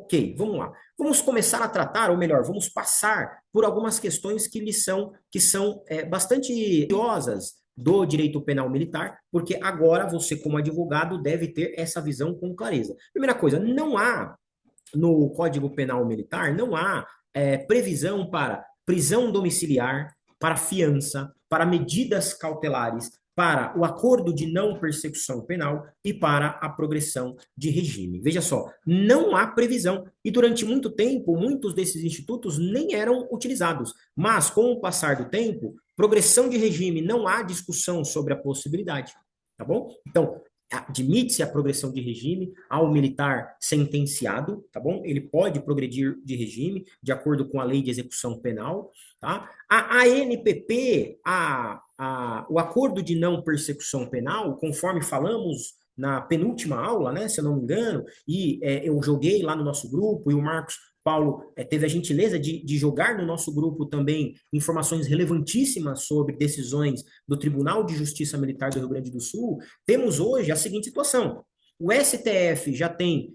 Ok, vamos lá. Vamos começar a tratar, ou melhor, vamos passar por algumas questões que são bastante curiosas do direito penal militar, porque agora você, como advogado, deve ter essa visão com clareza. Primeira coisa, não há no Código Penal Militar, não há previsão para prisão domiciliar, para fiança, para medidas cautelares, para o acordo de não persecução penal e para a progressão de regime. Veja só, não há previsão e durante muito tempo muitos desses institutos nem eram utilizados, mas com o passar do tempo, progressão de regime, não há discussão sobre a possibilidade, tá bom? Então, admite-se a progressão de regime ao militar sentenciado, tá bom? Ele pode progredir de regime de acordo com a lei de execução penal, tá? A ANPP, o acordo de não persecução penal, conforme falamos na penúltima aula, né, se eu não me engano, e eu joguei lá no nosso grupo, e o Marcos Paulo teve a gentileza de jogar no nosso grupo também informações relevantíssimas sobre decisões do Tribunal de Justiça Militar do Rio Grande do Sul. Temos hoje a seguinte situação: o STF já tem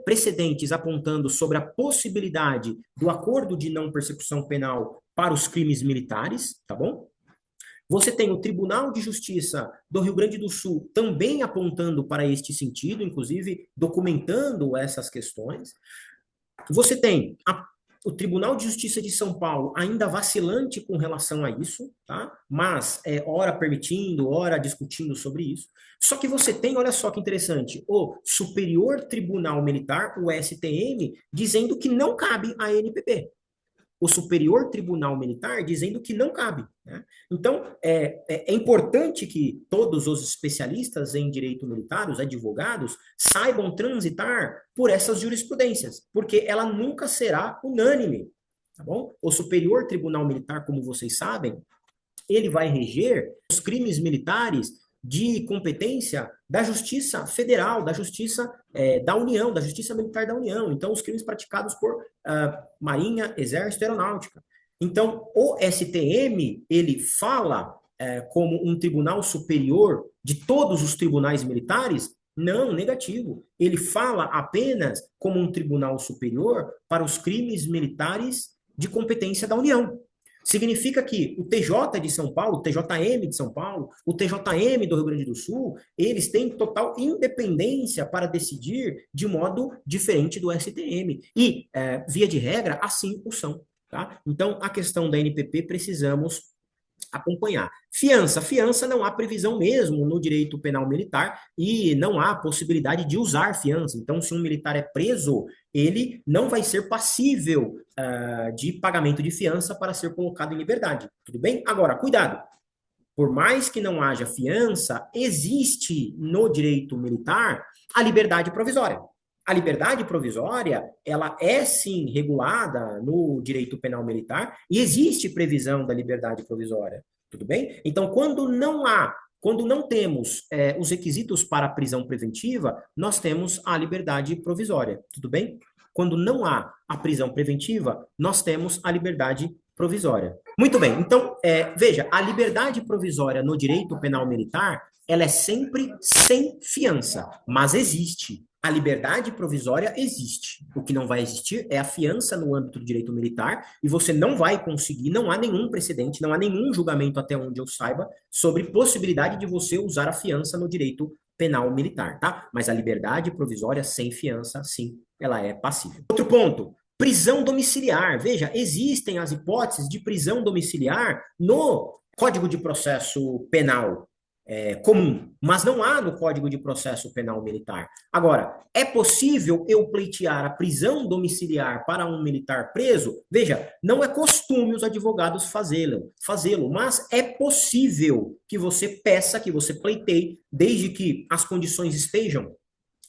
precedentes apontando sobre a possibilidade do acordo de não persecução penal para os crimes militares, tá bom? Você tem o Tribunal de Justiça do Rio Grande do Sul também apontando para este sentido, inclusive documentando essas questões. Você tem o Tribunal de Justiça de São Paulo ainda vacilante com relação a isso, tá? Mas ora permitindo, ora discutindo sobre isso. Só que você tem, olha só que interessante, o Superior Tribunal Militar, o STM, dizendo que não cabe a NPP. O Superior Tribunal Militar dizendo que não cabe, né? Então, é importante que todos os especialistas em direito militar, os advogados, saibam transitar por essas jurisprudências, porque ela nunca será unânime, tá bom? O Superior Tribunal Militar, como vocês sabem, ele vai reger os crimes militares de competência da Justiça Federal, da Justiça da União, da Justiça Militar da União. Então, os crimes praticados por Marinha, Exército e Aeronáutica. Então, o STM, ele fala como um tribunal superior de todos os tribunais militares? Não, negativo. Ele fala apenas como um tribunal superior para os crimes militares de competência da União. Significa que o TJ de São Paulo, o TJM de São Paulo, o TJM do Rio Grande do Sul, eles têm total independência para decidir de modo diferente do STM. E, via de regra, assim o são. Tá? Então, a questão da NPP precisamos acompanhar. Fiança não há previsão mesmo no direito penal militar e não há possibilidade de usar fiança. Então, se um militar é preso, ele não vai ser passível de pagamento de fiança para ser colocado em liberdade. Tudo bem? Agora, cuidado. Por mais que não haja fiança, existe no direito militar a liberdade provisória. A liberdade provisória, ela é sim regulada no direito penal militar e existe previsão da liberdade provisória, tudo bem? Então, quando não temos os requisitos para a prisão preventiva, nós temos a liberdade provisória, tudo bem? Quando não há a prisão preventiva, nós temos a liberdade provisória. Muito bem, então, veja, a liberdade provisória no direito penal militar, ela é sempre sem fiança, mas existe. A liberdade provisória existe. O que não vai existir é a fiança no âmbito do direito militar, e você não vai conseguir, não há nenhum precedente, não há nenhum julgamento até onde eu saiba, sobre possibilidade de você usar a fiança no direito penal militar, tá? Mas a liberdade provisória sem fiança, sim, ela é passível. Outro ponto, prisão domiciliar. Veja, existem as hipóteses de prisão domiciliar no Código de Processo Penal comum, mas não há no Código de Processo Penal Militar. Agora, é possível eu pleitear a prisão domiciliar para um militar preso? Veja, não é costume os advogados fazê-lo, mas é possível que você peça, que você pleiteie, desde que as condições estejam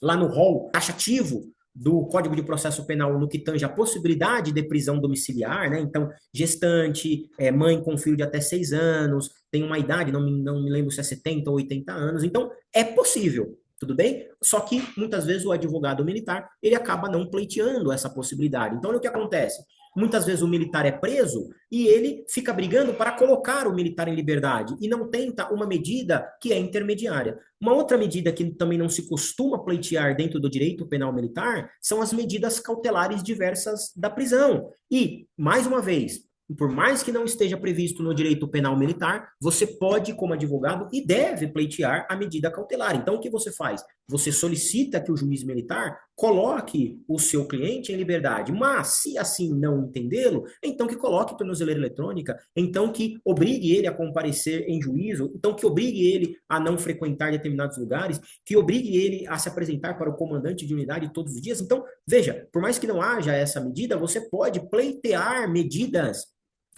lá no rol taxativo do Código de Processo Penal no que tange a possibilidade de prisão domiciliar, né? Então, gestante, mãe com filho de até 6 anos, tem uma idade, não me lembro se é 70 ou 80 anos, então é possível, tudo bem? Só que, muitas vezes, o advogado militar, ele acaba não pleiteando essa possibilidade. Então, olha o que acontece. Muitas vezes o militar é preso e ele fica brigando para colocar o militar em liberdade e não tenta uma medida que é intermediária. Uma outra medida que também não se costuma pleitear dentro do direito penal militar são as medidas cautelares diversas da prisão. E, mais uma vez, por mais que não esteja previsto no direito penal militar, você pode, como advogado, e deve pleitear a medida cautelar. Então, o que você faz? Você solicita que o juiz militar coloque o seu cliente em liberdade, mas se assim não entendê-lo, então que coloque tornozeleira eletrônica, então que obrigue ele a comparecer em juízo, então que obrigue ele a não frequentar determinados lugares, que obrigue ele a se apresentar para o comandante de unidade todos os dias. Então, veja, por mais que não haja essa medida, você pode pleitear medidas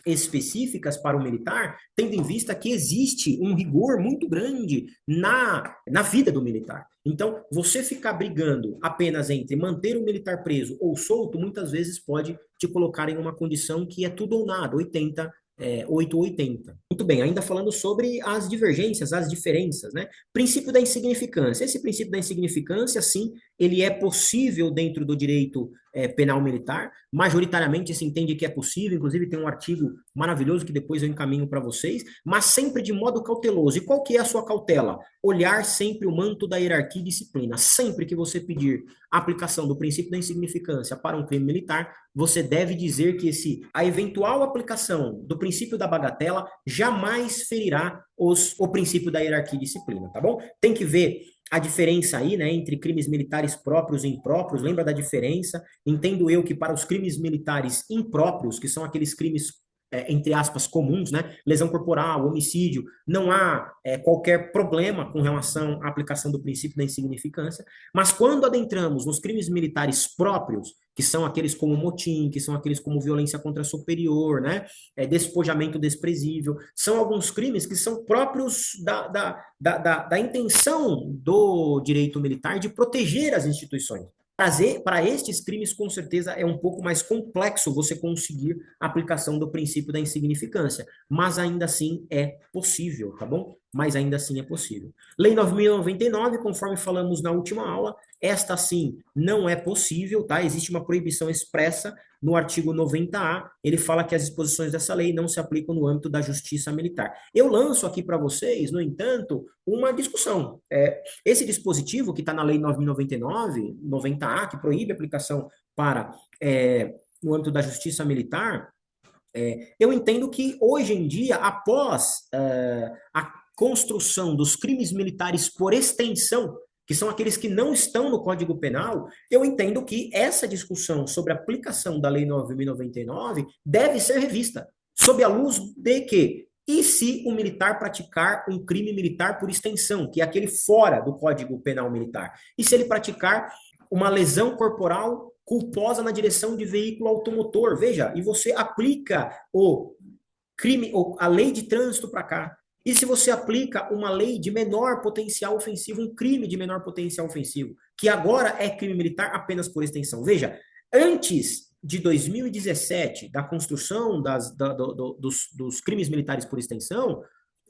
específicas para o militar, tendo em vista que existe um rigor muito grande na vida do militar. Então, você ficar brigando apenas entre manter o militar preso ou solto, muitas vezes pode te colocar em uma condição que é tudo ou nada, 8 ou 80. Muito bem, ainda falando sobre as divergências, as diferenças, né? Princípio da insignificância. Esse princípio da insignificância, sim, ele é possível dentro do direito penal militar. Majoritariamente se entende que é possível, inclusive tem um artigo maravilhoso que depois eu encaminho para vocês, mas sempre de modo cauteloso. E qual que é a sua cautela? Olhar sempre o manto da hierarquia e disciplina. Sempre que você pedir a aplicação do princípio da insignificância para um crime militar, você deve dizer que a eventual aplicação do princípio da bagatela jamais ferirá o princípio da hierarquia e disciplina, tá bom? Tem que ver a diferença aí, né, entre crimes militares próprios e impróprios. Lembra da diferença? Entendo eu que para os crimes militares impróprios, que são aqueles crimes entre aspas, comuns, né? Lesão corporal, homicídio, não há qualquer problema com relação à aplicação do princípio da insignificância, mas quando adentramos nos crimes militares próprios, que são aqueles como motim, que são aqueles como violência contra superior, né? Despojamento desprezível, são alguns crimes que são próprios da intenção do direito militar de proteger as instituições. Para estes crimes, com certeza, é um pouco mais complexo você conseguir a aplicação do princípio da insignificância, mas ainda assim é possível, tá bom? Mas ainda assim é possível. Lei 9.099, conforme falamos na última aula, esta sim não é possível, tá? Existe uma proibição expressa no artigo 90A, ele fala que as disposições dessa lei não se aplicam no âmbito da justiça militar. Eu lanço aqui para vocês, no entanto, uma discussão. Esse dispositivo que está na Lei 9.099, 90A, que proíbe a aplicação para no âmbito da justiça militar, eu entendo que hoje em dia, após a construção dos crimes militares por extensão, que são aqueles que não estão no Código Penal, eu entendo que essa discussão sobre a aplicação da Lei 9.099 deve ser revista, sob a luz de que e se o militar praticar um crime militar por extensão, que é aquele fora do Código Penal Militar? E se ele praticar uma lesão corporal culposa na direção de veículo automotor? Veja, e você aplica o crime, a lei de trânsito para cá. E se você aplica uma lei de menor potencial ofensivo, um crime de menor potencial ofensivo, que agora é crime militar apenas por extensão? Veja, antes de 2017, da construção dos crimes militares por extensão,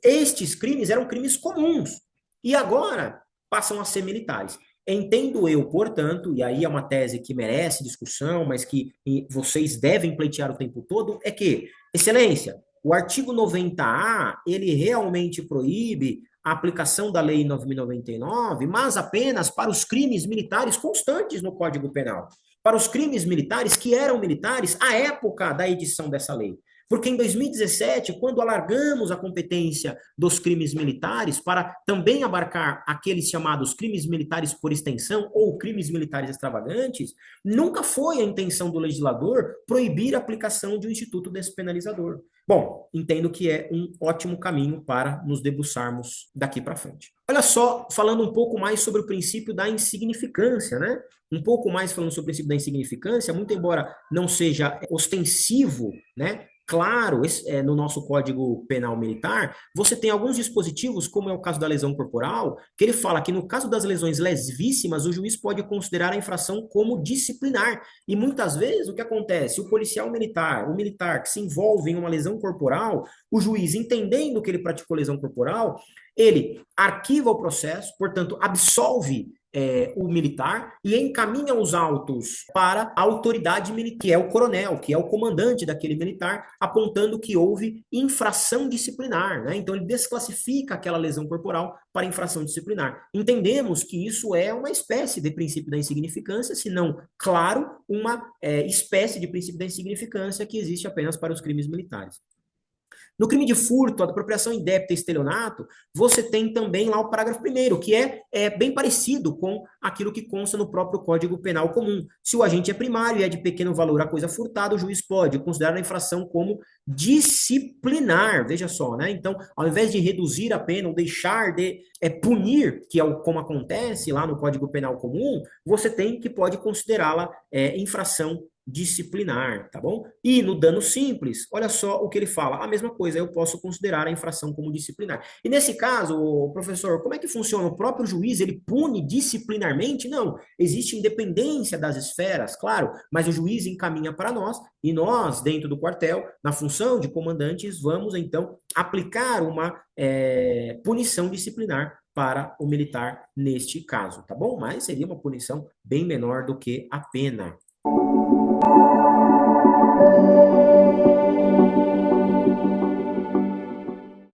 estes crimes eram crimes comuns. E agora passam a ser militares. Entendo eu, portanto, e aí é uma tese que merece discussão, mas que vocês devem pleitear o tempo todo, é que, excelência, o artigo 90A, ele realmente proíbe a aplicação da Lei 9.099, mas apenas para os crimes militares constantes no Código Penal. Para os crimes militares que eram militares à época da edição dessa lei. Porque em 2017, quando alargamos a competência dos crimes militares para também abarcar aqueles chamados crimes militares por extensão ou crimes militares extravagantes, nunca foi a intenção do legislador proibir a aplicação de um instituto despenalizador. Bom, entendo que é um ótimo caminho para nos debruçarmos daqui para frente. Olha só, falando um pouco mais sobre o princípio da insignificância, né? Um pouco mais falando sobre o princípio da insignificância, muito embora não seja ostensivo, né? Claro, no nosso Código Penal Militar, você tem alguns dispositivos, como é o caso da lesão corporal, que ele fala que no caso das lesões levíssimas, o juiz pode considerar a infração como disciplinar. E muitas vezes o que acontece? O policial militar, o militar que se envolve em uma lesão corporal, o juiz, entendendo que ele praticou lesão corporal, ele arquiva o processo, portanto, absolve o militar e encaminha os autos para a autoridade militar, que é o coronel, que é o comandante daquele militar, apontando que houve infração disciplinar, né? Então ele desclassifica aquela lesão corporal para infração disciplinar. Entendemos que isso é uma espécie de princípio da insignificância, se não, claro, uma espécie de princípio da insignificância que existe apenas para os crimes militares. No crime de furto, apropriação indébita e estelionato, você tem também lá o parágrafo 1º, que é bem parecido com aquilo que consta no próprio Código Penal comum. Se o agente é primário e é de pequeno valor a coisa furtada, o juiz pode considerar a infração como disciplinar, veja só, né? Então, ao invés de reduzir a pena ou deixar de punir, que é como acontece lá no Código Penal comum, você tem que pode considerá-la infração disciplinar, tá bom? E no dano simples, olha só o que ele fala, a mesma coisa, eu posso considerar a infração como disciplinar. E nesse caso, professor, como é que funciona? O próprio juiz, ele pune disciplinarmente? Não, existe independência das esferas, claro, mas o juiz encaminha para nós, e nós, dentro do quartel, na função de comandantes, vamos então aplicar uma punição disciplinar para o militar neste caso, tá bom? Mas seria uma punição bem menor do que a pena.